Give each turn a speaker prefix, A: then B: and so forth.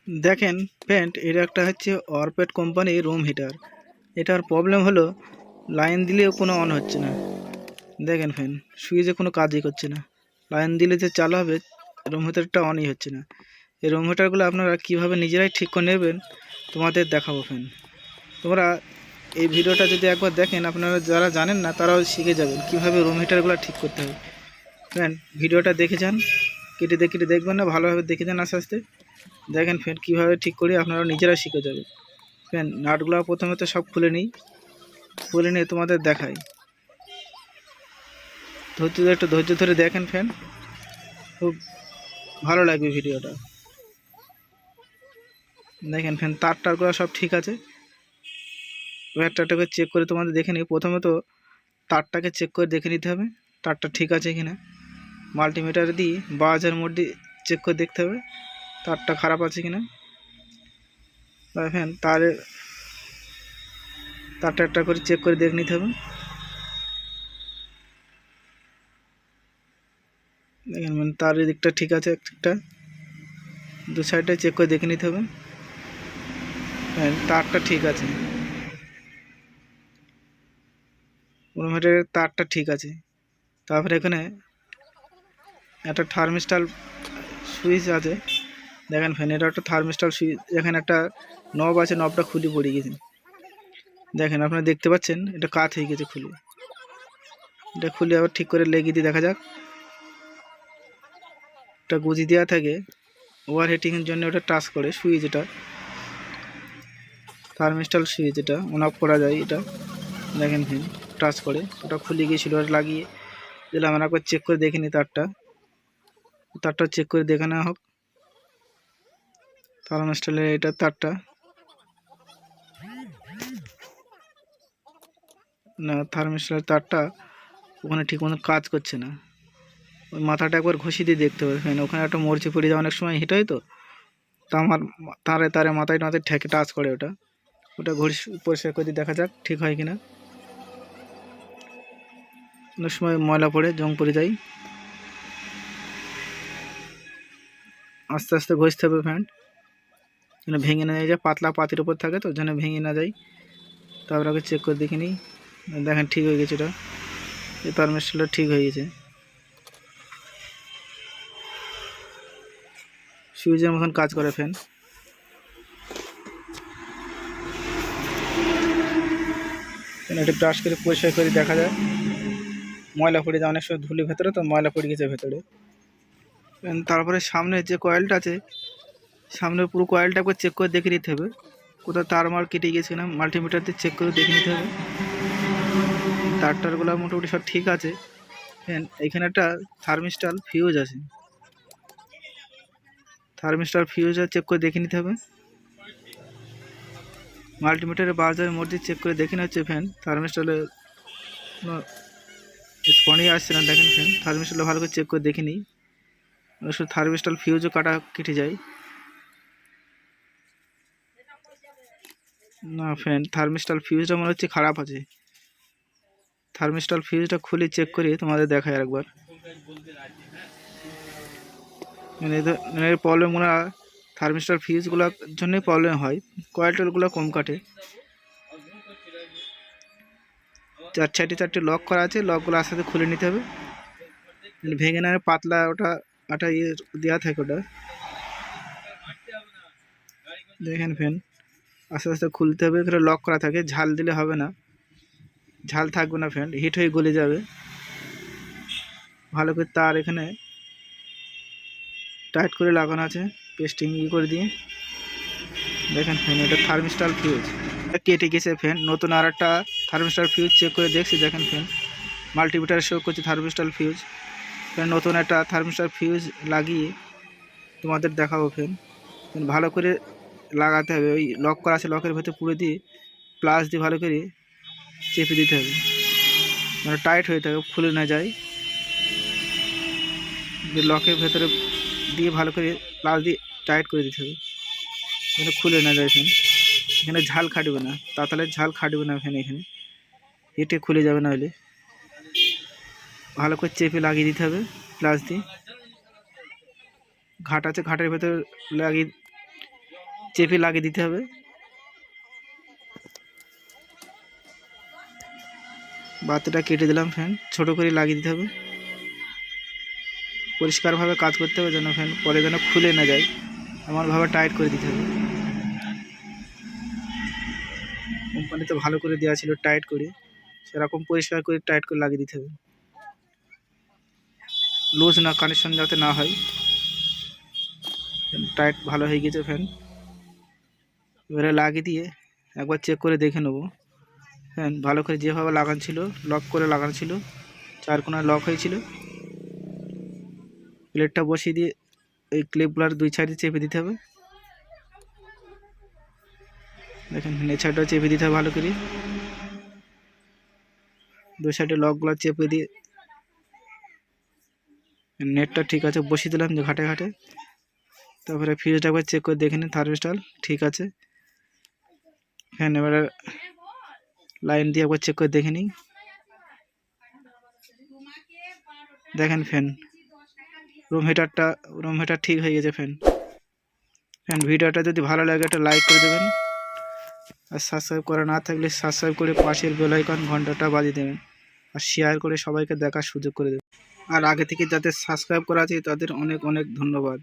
A: দেখেন ফ্রেন্ড, এটা একটা হচ্ছে অরপেট কোম্পানির রুম হিটার। এটার প্রবলেম হলো লাইন দিলেও কোনো অন হচ্ছে না। দেখেন ফ্রেন্ড, সুইচে কোনো কাজই করছে না। লাইন দিলে যে চালু হবে, রুম হিটারটা অনই হচ্ছে না। এই রুম হিটারগুলো আপনারা কীভাবে নিজেরাই ঠিক করে নেবেন তোমাদের দেখাবো ফ্রেন্ড। তোমরা এই ভিডিওটা যদি একবার দেখেন, আপনারা যারা জানেন না তারাও শিখে যাবেন কীভাবে রুম হিটারগুলো ঠিক করতে হবে। ফ্রেন্ড, ভিডিওটা দেখে যান, কেটে দেখবেন না, ভালোভাবে দেখে যান আস্তে আস্তে। দেখেন ফ্রেন্ড, কীভাবে ঠিক করি আপনারা নিজেরা শিখে যাবেন। ফ্রেন্ড, নাটগুলো প্রথমে তো সব খুলে নিয়ে তোমাদের দেখাই। একটু ধৈর্য ধরে দেখেন ফ্রেন্ড, খুব ভালো লাগবে ভিডিওটা। দেখেন ফ্রেন্ড, তারগুলো সব ঠিক আছে। ওয়্যারটাকে চেক করে তোমাদের দেখে নিই। প্রথমে তো তারটাকে চেক করে দেখে নিতে হবে তারটা ঠিক আছে কিনা। মাল্টিমিটার দিয়ে বাজারের মধ্যে চেক করে দেখতে হবে তারটা খারাপ আছে কিনা। ফ্রেন্ড, তারটা একটা করে চেক করে দেখে নিতে হবে। দেখেন মানে তার দিকটা ঠিক আছে, একটা দু সাইডে চেক করে দেখে নিতে হবে। হ্যাঁ, তারটা ঠিক আছে, রুমের তারটা ঠিক আছে। তারপরে এখানে একটা থার্মিস্টাল সুইচ আছে। দেখেন ফ্যান, এটা একটা থার্মিস্টাল সুইচ। এখানে একটা নব আছে, নবটা খুলে পড়ে গেছে। দেখেন আপনারা দেখতে পাচ্ছেন, এটা কাত হয়ে গেছে খুলে। এটা খুলে আবার ঠিক করে লেগে দিয়ে দেখা যাক। একটা গুজি দেওয়া থাকে ওভার হিটিংয়ের জন্য, ওটা টাচ করে সুইচ। এটা থার্মিস্টাল সুইচ, এটা অন অফ করা যায়। এটা দেখেন ফ্যান, টাচ করে ওটা খুলে গিয়েছিল, ওটা লাগিয়ে দিলে আমরা একবার চেক করে দেখে নিই। তারটা চেক করে দেখে নেওয়া হোক। থার্মিস্টালের এটা তারটা না, থার্মিস্টালের তারটা ওখানে ঠিক মতো কাজ করছে না। ওই মাথাটা একবার ঘষি দিয়ে দেখতে হবে ফ্যান। ওখানে একটা মরচে পড়ে যায়, অনেক সময় হিট হয় তো আমার তারে মাথায় ঠেকে টাচ করে। ওটা ঘষি পরিষ্কার করে দিয়ে দেখা যাক ঠিক হয় কিনা। অনেক সময় ময়লা পড়ে, জং পড়ে যায়। আস্তে আস্তে ঘষতে হবে ফ্যান, যেন ভেঙে না যায়। পাতলা পাতির উপর থাকে তো, যেন ভেঙে না যায়। তারপর আগে চেক করে দেখে নিই। দেখেন ঠিক হয়ে গেছে। এই থার্মিস্টালটা ঠিক হয়ে গেছে, সুইচের মতন কাজ করে ফ্যান। এটা ব্রাশ করে পরিষ্কার করে দেখা যায়। ময়লা পড়ে যায়, অনেক সময় ধুলি ভেতরে তো ময়লা পড়ে গেছে ভেতরে। তারপরে সামনে যে কয়েলটা আছে, সামনের পুরো কয়েলটা একবার চেক করে দেখে নিতে হবে কোথাও তার মার কেটে গেছে কিনা। মাল্টিমিটার দিয়ে চেক করে দেখে নিতে হবে। তারগুলো মোটামুটি সব ঠিক আছে। এখানে একটা থার্মিস্টাল ফিউজ আছে, থার্মিস্টাল ফিউজটা চেক করে দেখে নিতে হবে। মাল্টিমিটারের বাজারের মধ্যে চেক করে দেখে নিচ্ছে ফ্যান, থার্মিস্টালে স্পন্ডই আসছে না। দেখেন ফ্যান, থার্মিস্টালটা ভালো করে চেক করে দেখে নিই। শুধু থার্মিস্টাল ফিউজও কেটে যায় না ফ্যান। থার্মিস্টাল ফিউজটা মনে হচ্ছে খারাপ আছে। থার্মিস্টাল ফিউজটা খুলে চেক করে তোমাদের দেখায় একবার। এর প্রবলেমগুলো থার্মিস্টাল ফিউজগুলোর জন্যই প্রবলেম হয়, কয়েলগুলো কম কাটে। চারটে লক করা আছে, লকগুলো আস্তে আস্তে খুলে নিতে হবে। ভেঙে না পাতলা ওটা আটা দেওয়া থাকে ওটা। দেখেন ফ্যান, আস্তে আস্তে খুলতে হবে। এখানে লক করা থাকে, ঝাল দিলে হবে না, ঝাল থাকবে না ফ্যান, হিট হয়ে গলে যাবে। ভালো করে তার এখানে টাইট করে লাগানো আছে, পেস্টিং করে দিয়ে। দেখেন ফ্যান, এটা থার্মিস্টাল ফিউজ কেটে গেছে ফ্যান। নতুন আর একটা থার্মিস্টাল ফিউজ চেক করে দেখছি। দেখেন ফ্যান, মাল্টিমিটারে শো করছে থার্মিস্টাল ফিউজ। ফ্যান, নতুন একটা থার্মিস্টাল ফিউজ লাগিয়ে তোমাদের দেখাবো ফ্যান। ভালো করে লাগাতে হবে। ওই লক করা আছে, লকের ভেতরে পুরো দিয়ে প্লাস দিয়ে ভালো করে চেপে দিতে হবে, মানে টাইট হয়ে থাকে, খুলে না যায়। লকের ভেতরে দিয়ে ভালো করে প্লাস দিয়ে টাইট করে দিতে হবে, যেন খুলে না যায় ফ্যান। এখানে ঝাল খাটবে না, তাহলে ঝাল খাটবে না ফ্যান। এখানে হেঁটে খুলে যাবে, না হলে ভালো করে চেপে লাগিয়ে দিতে হবে প্লাস দিয়ে। ঘাট আছে, ঘাটের ভেতরে লাগিয়ে চেপে লাগিয়ে দিতে হবে। বাতিটা কেটে দিলাম ফ্যান, ছোট করে লাগিয়ে দিতে হবে। পরিষ্কারভাবে কাজ করতে হবে যেন ফ্যান পরে যেন খুলে না যায়, এমনভাবে টাইট করে দিতে হবে। কোম্পানিতে ভালো করে দেওয়া ছিল টাইট করে, সেরকম পরিষ্কার করে টাইট করে লাগিয়ে দিতে হবে, লুজ না কানেকশন যাতে না হয়। টাইট ভালো হয়ে গেছে ফ্যান। এবারে লাগিয়ে দিয়ে একবার চেক করে দেখে নেবো ফ্যান ভালো করে যেভাবে লাগানো ছিল, লক করে লাগানো ছিল, চার কোণায় লক হয়েছিল। প্লেটটা বসিয়ে দিয়ে এই ক্লিপগুলোর দুই সাইডে চেপে দিতে হবে। দেখেন এই সাইডটা চেপে দিতে হবে ভালো করে, দুই সাইডে লকগুলো চেপে দিয়ে নেটটা ঠিক আছে বসিয়ে দিলাম যে ঘাটে ঘাটে। তারপরে ফিউজটা একবার চেক করে দেখে নিন, থার্মিস্টর ঠিক আছে। ফ্যান এবারে লাইন দিয়ে একবার চেক করে দেখে নিই। দেখেন ফ্যান রুম হিটার ঠিক হয়ে গেছে ফ্যান। ভিডিওটা যদি ভালো লাগে একটা লাইক করে দেবেন, আর সাবস্ক্রাইব করা না থাকলে সাবস্ক্রাইব করে পাশের বেল আইকন ঘন্টাটা বাজিয়ে দেবেন, আর শেয়ার করে সবাইকে দেখার সুযোগ করে দেবেন। আর আগে থেকে যাদের সাবস্ক্রাইব করা আছে তাদের অনেক অনেক ধন্যবাদ।